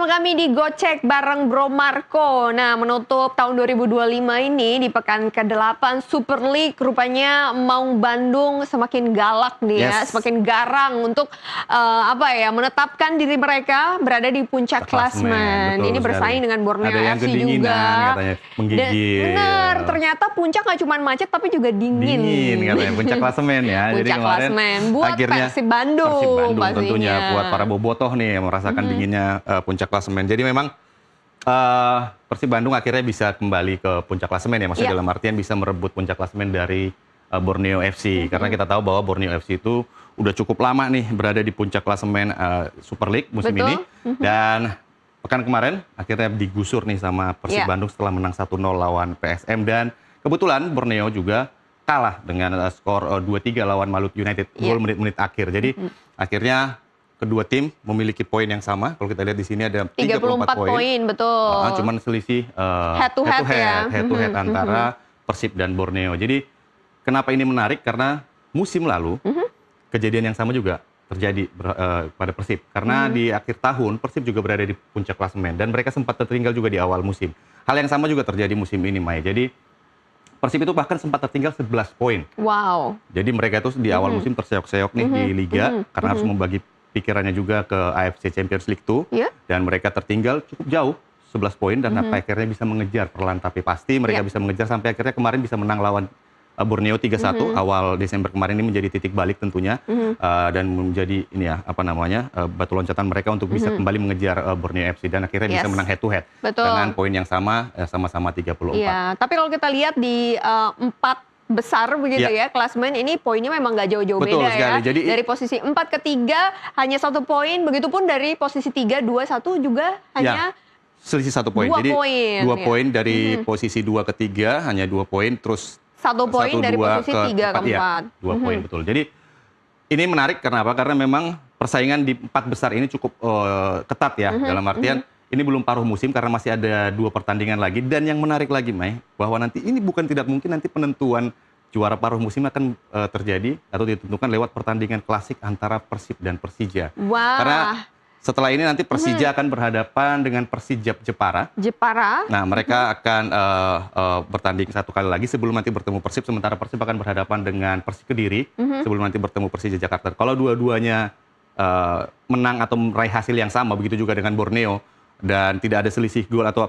bersama kami di Gocek bareng Bro Marco. Nah, menutup tahun 2025 ini di pekan ke-8 Super League rupanya Maung Bandung semakin galak nih ya, semakin garang untuk menetapkan diri mereka berada di puncak klasmen. Ini bersaing dengan Borneo FC juga. Katanya menggigil. Benar, ternyata puncak nggak cuma macet tapi juga dingin. Dingin katanya puncak klasemen ya. Puncak Jadi kemarin klasemen buat akhirnya Persib Bandung tentunya buat para bobotoh nih merasakan dinginnya puncak klasemen. Jadi memang Persib Bandung akhirnya bisa kembali ke puncak klasemen ya, maksudnya dalam artian bisa merebut puncak klasemen dari Borneo FC. Karena kita tahu bahwa Borneo FC itu udah cukup lama nih berada di puncak klasemen Super League musim ini. Dan pekan kemarin akhirnya digusur nih sama Persib Bandung setelah menang 1-0 lawan PSM. Dan kebetulan Borneo juga kalah dengan skor 2-3 lawan Malut United, gol menit-menit akhir. Jadi akhirnya kedua tim memiliki poin yang sama. Kalau kita lihat di sini ada 34 poin. Betul. Cuman selisih head to head antara Persib dan Borneo. Jadi kenapa ini menarik? Karena musim lalu kejadian yang sama juga terjadi pada Persib. Karena di akhir tahun Persib juga berada di puncak klasemen dan mereka sempat tertinggal juga di awal musim. Hal yang sama juga terjadi musim ini, Mai. Jadi Persib itu bahkan sempat tertinggal 11 poin. Wow. Jadi mereka itu di awal musim terseok-seok nih di liga karena harus membagi pikirannya juga ke AFC Champions League 2 dan mereka tertinggal cukup jauh 11 poin dan akhirnya bisa mengejar perlahan tapi pasti mereka bisa mengejar sampai akhirnya kemarin bisa menang lawan Borneo 3-1 awal Desember kemarin. Ini menjadi titik balik tentunya dan menjadi batu loncatan mereka untuk bisa kembali mengejar Borneo FC dan akhirnya bisa menang head to head dengan poin yang sama-sama 34. Iya, tapi kalau kita lihat di 4 besar begitu ya klasmen ini poinnya memang nggak jauh-jauh beda sekali. ya. Jadi, dari posisi 4 ke 3 hanya 1 poin, begitupun dari posisi 3, 2, 1 juga hanya selisih 1 poin. Jadi 2 poin dari posisi 2 ke 3 hanya 2 poin, terus 1 poin dari posisi 3 ke 4. 2 poin betul. Jadi ini menarik karena apa? Karena memang persaingan di 4 besar ini cukup ketat ya. Dalam artian ini belum paruh musim karena masih ada 2 pertandingan lagi. Dan yang menarik lagi, Mai, bahwa nanti ini bukan tidak mungkin nanti penentuan juara paruh musim akan terjadi atau ditentukan lewat pertandingan klasik antara Persib dan Persija. Wah. Karena setelah ini nanti Persija akan berhadapan dengan Persijap Jepara. Nah, mereka akan bertanding 1 kali lagi sebelum nanti bertemu Persib. Sementara Persib akan berhadapan dengan Persik Kediri sebelum nanti bertemu Persija Jakarta. Kalau dua-duanya menang atau meraih hasil yang sama, begitu juga dengan Borneo, dan tidak ada selisih gol atau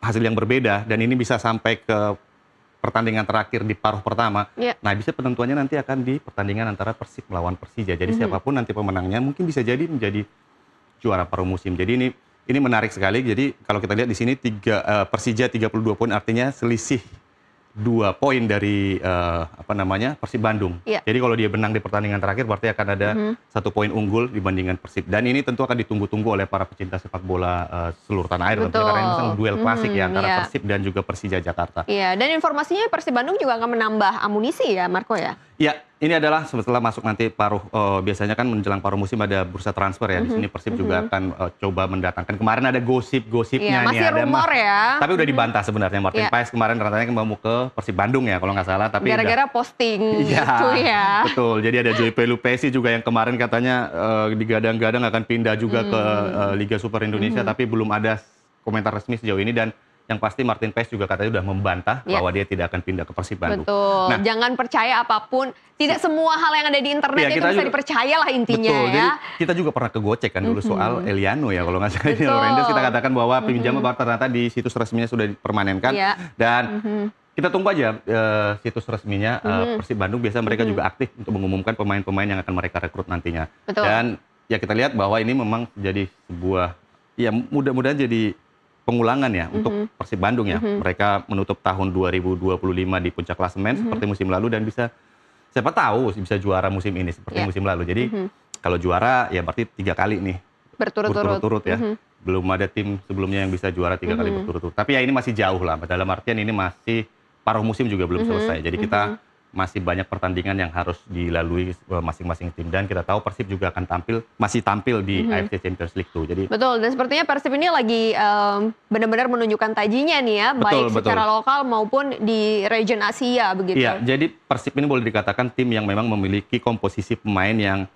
hasil yang berbeda, dan ini bisa sampai ke pertandingan terakhir di paruh pertama. Nah, bisa penentuannya nanti akan di pertandingan antara Persib melawan Persija. Jadi siapapun nanti pemenangnya mungkin bisa jadi menjadi juara paruh musim. Jadi ini menarik sekali. Jadi kalau kita lihat di sini Persija 32 poin, artinya selisih 2 poin dari Persib Bandung. Jadi kalau dia menang di pertandingan terakhir berarti akan ada 1 poin unggul dibandingkan Persib. Dan ini tentu akan ditunggu-tunggu oleh para pecinta sepak bola seluruh tanah air. Tentunya karena ini sangat duel klasik ya antara Persib dan juga Persija Jakarta. Iya, dan informasinya Persib Bandung juga akan menambah amunisi ya, Marco ya? Iya, ini adalah setelah masuk nanti paruh, biasanya kan menjelang paruh musim ada bursa transfer ya. Di sini Persib juga akan coba mendatangkan. Kemarin ada gosip-gosipnya masih nih. rumor ya. Tapi udah dibantah sebenarnya. Martin Paes kemarin rencananya mau ke Persib Bandung ya kalau nggak salah. Tapi gara-gara posting gitu ya. Betul, jadi ada Joy Pelupesi juga yang kemarin katanya digadang-gadang akan pindah juga ke Liga Super Indonesia. Tapi belum ada komentar resmi sejauh ini. Dan yang pasti Martin Paes juga katanya sudah membantah bahwa dia tidak akan pindah ke Persib Bandung. Betul, jangan percaya apapun. Tidak semua hal yang ada di internet itu bisa dipercaya lah intinya ya. Jadi kita juga pernah kegocek kan dulu soal Eliano ya, kalau nggak salah ini Lorendes kita katakan bahwa pinjaman ternyata di situs resminya sudah dipermanenkan. Dan kita tunggu aja situs resminya Persib Bandung. Biasanya mereka juga aktif untuk mengumumkan pemain-pemain yang akan mereka rekrut nantinya. Dan ya kita lihat bahwa ini memang jadi sebuah, ya mudah-mudahan jadi pengulangan ya untuk Persib Bandung ya. Mereka menutup tahun 2025 di puncak klasemen seperti musim lalu dan bisa, siapa tahu bisa juara musim ini seperti musim lalu. Jadi kalau juara ya berarti 3 kali nih berturut-turut ya. Belum ada tim sebelumnya yang bisa juara 3 kali berturut-turut. Tapi ya ini masih jauh lah. Dalam artian ini masih paruh musim juga belum selesai. Jadi kita masih banyak pertandingan yang harus dilalui masing-masing tim, dan kita tahu Persib juga akan masih tampil di AFC Champions League tuh. Jadi betul, dan sepertinya Persib ini lagi benar-benar menunjukkan tajinya nih ya, baik secara lokal maupun di region Asia begitu. Iya, jadi Persib ini boleh dikatakan tim yang memang memiliki komposisi pemain yang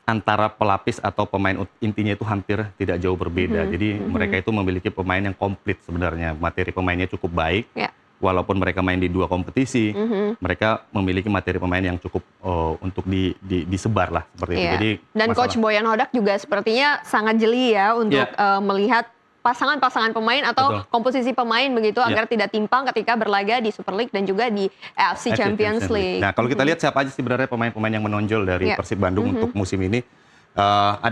antara pelapis atau pemain intinya itu hampir tidak jauh berbeda. Jadi mereka itu memiliki pemain yang komplit sebenarnya. Materi pemainnya cukup baik. Walaupun mereka main di 2 kompetisi, mereka memiliki materi pemain yang cukup untuk disebar lah seperti itu. Jadi dan Coach Boyan Hodak juga sepertinya sangat jeli ya untuk melihat pasangan-pasangan pemain atau komposisi pemain begitu agar tidak timpang ketika berlaga di Super League dan juga di AFC Champions League. Nah, kalau kita lihat siapa aja sebenarnya pemain-pemain yang menonjol dari Persib Bandung untuk musim ini,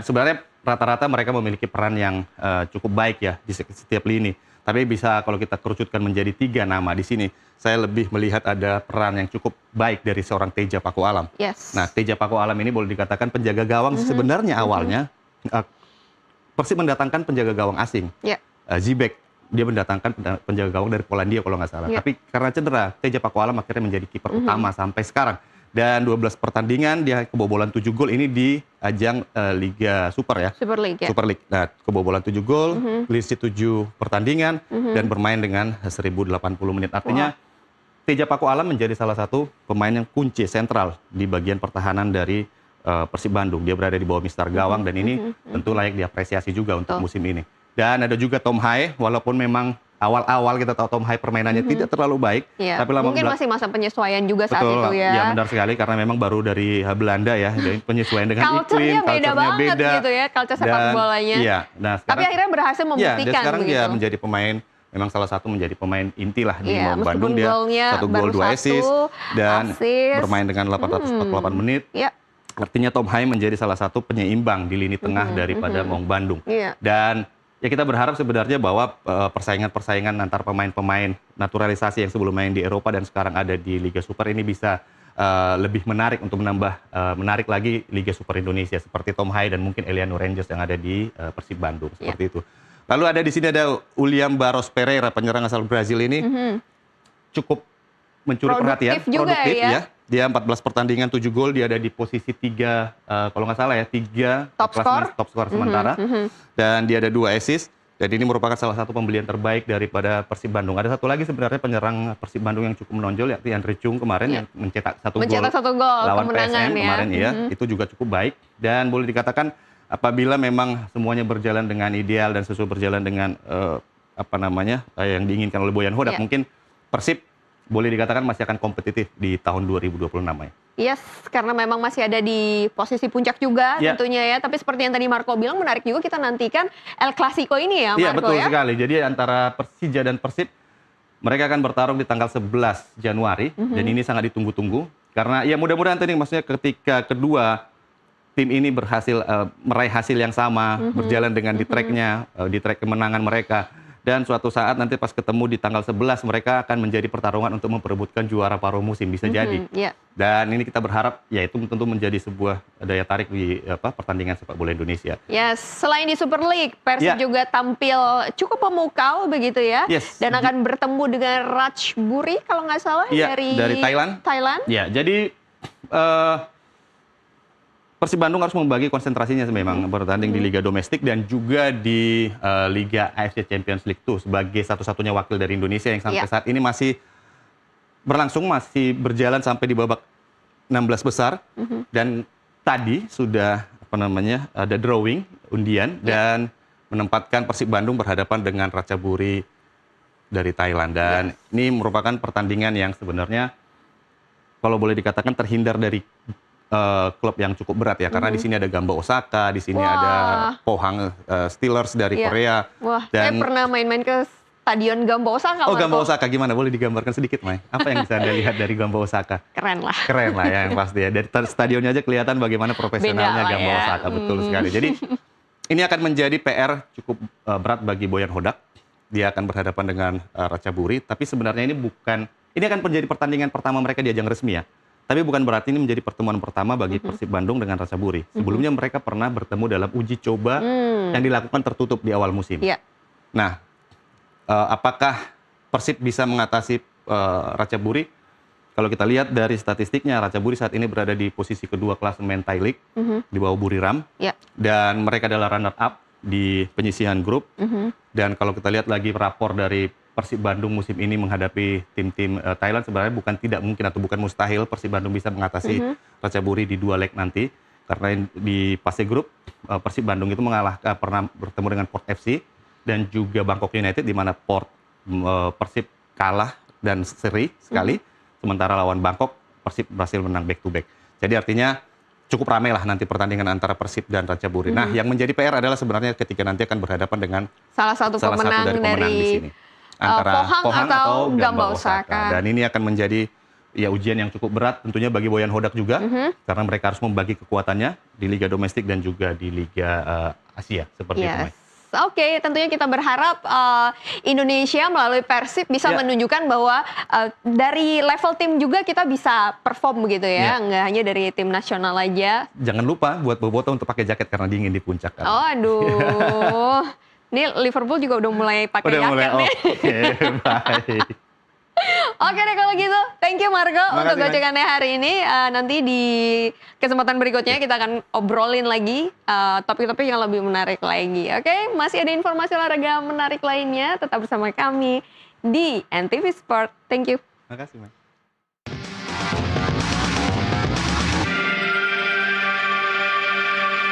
sebenarnya rata-rata mereka memiliki peran yang cukup baik ya di setiap lini. Tapi bisa kalau kita kerucutkan menjadi 3 nama di sini, saya lebih melihat ada peran yang cukup baik dari seorang Teja Paku Alam. Nah, Teja Paku Alam ini boleh dikatakan penjaga gawang sebenarnya awalnya. Persib mendatangkan penjaga gawang asing, Zibek. Dia mendatangkan penjaga gawang dari Polandia kalau nggak salah. Tapi karena cedera, Teja Paku Alam akhirnya menjadi kiper utama sampai sekarang. Dan 12 pertandingan dia kebobolan 7 gol ini di ajang Liga Super ya. Super League. Super League. Nah, kebobolan 7 gol, clean sheet 7 pertandingan dan bermain dengan 1080 menit. Artinya Teja Paku Alam menjadi salah satu pemain yang kunci sentral di bagian pertahanan dari Persib Bandung. Dia berada di bawah mistar gawang dan ini tentu layak diapresiasi juga untuk musim ini. Dan ada juga Tom Hai, walaupun memang awal-awal kita tahu Tom Hai permainannya tidak terlalu baik. Tapi mungkin masih masa penyesuaian juga saat itu ya. Ya benar sekali karena memang baru dari Belanda ya, jadi penyesuaian dengan iklim, culture-nya beda gitu ya, culture sepak bolanya. Nah, tapi akhirnya berhasil membuktikan. Dan sekarang dia menjadi pemain, memang salah satu menjadi pemain inti lah di Bandung. Dia 1 gol 2 assist dan bermain dengan 848 menit. Artinya Tom Hai menjadi salah satu penyeimbang di lini tengah daripada Maung Bandung. Dan ya kita berharap sebenarnya bahwa persaingan-persaingan antar pemain-pemain naturalisasi yang sebelum main di Eropa dan sekarang ada di Liga Super ini bisa lebih menarik untuk menambah menarik lagi Liga Super Indonesia seperti Tom Hai dan mungkin Eliano Rangers yang ada di Persib Bandung seperti itu. Lalu ada di sini ada William Barros Pereira, penyerang asal Brazil ini cukup mencuri perhatian, produktif ya. Dia 14 pertandingan 7 gol, dia ada di posisi 3 kalau nggak salah ya 3 top skor sementara. Dan dia ada 2 assist. Dan ini merupakan salah satu pembelian terbaik daripada Persib Bandung. Ada satu lagi sebenarnya penyerang Persib Bandung yang cukup menonjol yakni Andre Chung kemarin yang mencetak satu gol lawan PSM kemarin ya. Itu juga cukup baik dan boleh dikatakan apabila memang semuanya berjalan dengan ideal dan sesuai berjalan dengan yang diinginkan oleh Boyan Hodak, mungkin Persib boleh dikatakan masih akan kompetitif di tahun 2026 ya. Yes, karena memang masih ada di posisi puncak juga tentunya ya. Tapi seperti yang tadi Marco bilang, menarik juga kita nantikan El Clasico ini ya Marco ya. Iya betul sekali, jadi antara Persija dan Persib, mereka akan bertarung di tanggal 11 Januari. Dan ini sangat ditunggu-tunggu. Karena ya mudah-mudahan tadi maksudnya ketika kedua tim ini berhasil meraih hasil yang sama, berjalan dengan di tracknya, di track kemenangan mereka. Dan suatu saat nanti pas ketemu di tanggal 11 mereka akan menjadi pertarungan untuk memperebutkan juara paruh musim, bisa jadi. Dan ini kita berharap ya itu tentu menjadi sebuah daya tarik di pertandingan sepak bola Indonesia. Yes, selain di Super League, Persib juga tampil cukup memukau begitu ya. Dan akan bertemu dengan Ratchaburi kalau nggak salah dari Thailand. Ya, jadi Persib Bandung harus membagi konsentrasinya memang bertanding di Liga Domestik dan juga di Liga AFC Champions League 2 sebagai satu-satunya wakil dari Indonesia yang sampai saat ini masih berlangsung, masih berjalan sampai di babak 16 besar. Dan tadi sudah ada drawing undian dan menempatkan Persib Bandung berhadapan dengan Ratchaburi dari Thailand. Dan ini merupakan pertandingan yang sebenarnya kalau boleh dikatakan terhindar dari klub yang cukup berat ya, karena di sini ada Gamba Osaka, di sini ada Pohang Steelers dari Korea. Saya pernah main-main ke Stadion Gamba Osaka. Gamba Osaka gimana? Boleh digambarkan sedikit, Mai? Apa yang bisa Anda lihat dari Gamba Osaka? Keren lah ya yang pasti ya. Dari stadionnya aja kelihatan bagaimana profesionalnya Gamba Osaka, betul sekali. Jadi ini akan menjadi PR cukup berat bagi Boyan Hodak. Dia akan berhadapan dengan Ratchaburi, tapi sebenarnya ini akan menjadi pertandingan pertama mereka di ajang resmi ya. Tapi bukan berarti ini menjadi pertemuan pertama bagi Persib Bandung dengan Ratchaburi. Sebelumnya mereka pernah bertemu dalam uji coba yang dilakukan tertutup di awal musim. Nah, apakah Persib bisa mengatasi Ratchaburi? Kalau kita lihat dari statistiknya, Ratchaburi saat ini berada di posisi kedua klasemen Thai League di bawah Buriram. Dan mereka adalah runner up di penyisihan grup. Dan kalau kita lihat lagi rapor dari Persib Bandung musim ini menghadapi tim-tim Thailand, sebenarnya tidak mungkin atau bukan mustahil Persib Bandung bisa mengatasi Ratchaburi di 2 leg nanti. Karena di fase grup Persib Bandung itu pernah bertemu dengan Port FC dan juga Bangkok United, di mana Persib kalah dan seri sekali, sementara lawan Bangkok Persib berhasil menang back to back. Jadi artinya cukup ramai lah nanti pertandingan antara Persib dan Ratchaburi. Nah, yang menjadi PR adalah sebenarnya ketika nanti akan berhadapan dengan salah satu pemenang dari pemenang di sini. Antara Pohang atau Gamba Osaka. Dan ini akan menjadi ujian yang cukup berat tentunya bagi Boyan Hodak juga, karena mereka harus membagi kekuatannya di Liga Domestik dan juga di Liga Asia seperti itu. Oke, tentunya kita berharap Indonesia melalui Persib bisa menunjukkan bahwa dari level tim juga kita bisa perform begitu ya, nggak hanya dari tim nasional aja. Jangan lupa buat Boboto untuk pakai jaket karena dingin di puncak. Oh, aduh. Ini Liverpool juga udah mulai pakai jaket nih. Oke, baik. Oke deh kalau gitu, thank you Marco untuk gocekannya hari ini. Nanti di kesempatan berikutnya kita akan obrolin lagi topik-topik yang lebih menarik lagi. Oke, masih ada informasi olahraga menarik lainnya, tetap bersama kami di NTV Sport. Thank you. Makasih, Mas.